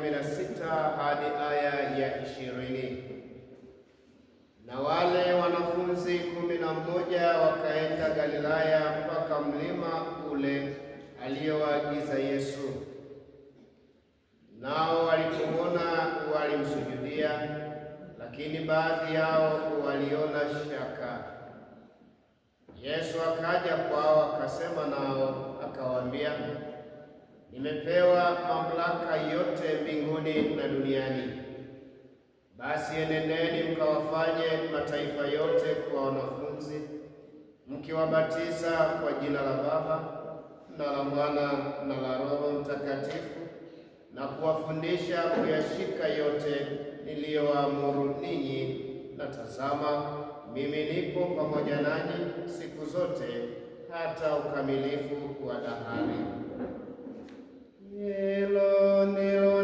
16 hadi aya ya 20. Na wale wanafunzi 11 wakaenda Galilaya mpaka mlima ule aliyowaagiza Yesu. Nao walipomwona walimsujudia, lakini baadhi yao waliona shaka. Yesu akaja kwao akasema nao akawaambia, nimepewa mamlaka yote mbinguni na duniani. Basi enendeni mkawafanye mataifa yote kuwa wanafunzi, mkiwabatiza kwa jina la Baba na la Mwana na la Roho Mtakatifu, na kuwafundisha kuyashika yote niliyowaamuru ninyi, na tazama, mimi nipo pamoja nanyi siku zote hata ukamilifu wa dahari. Hilo ndilo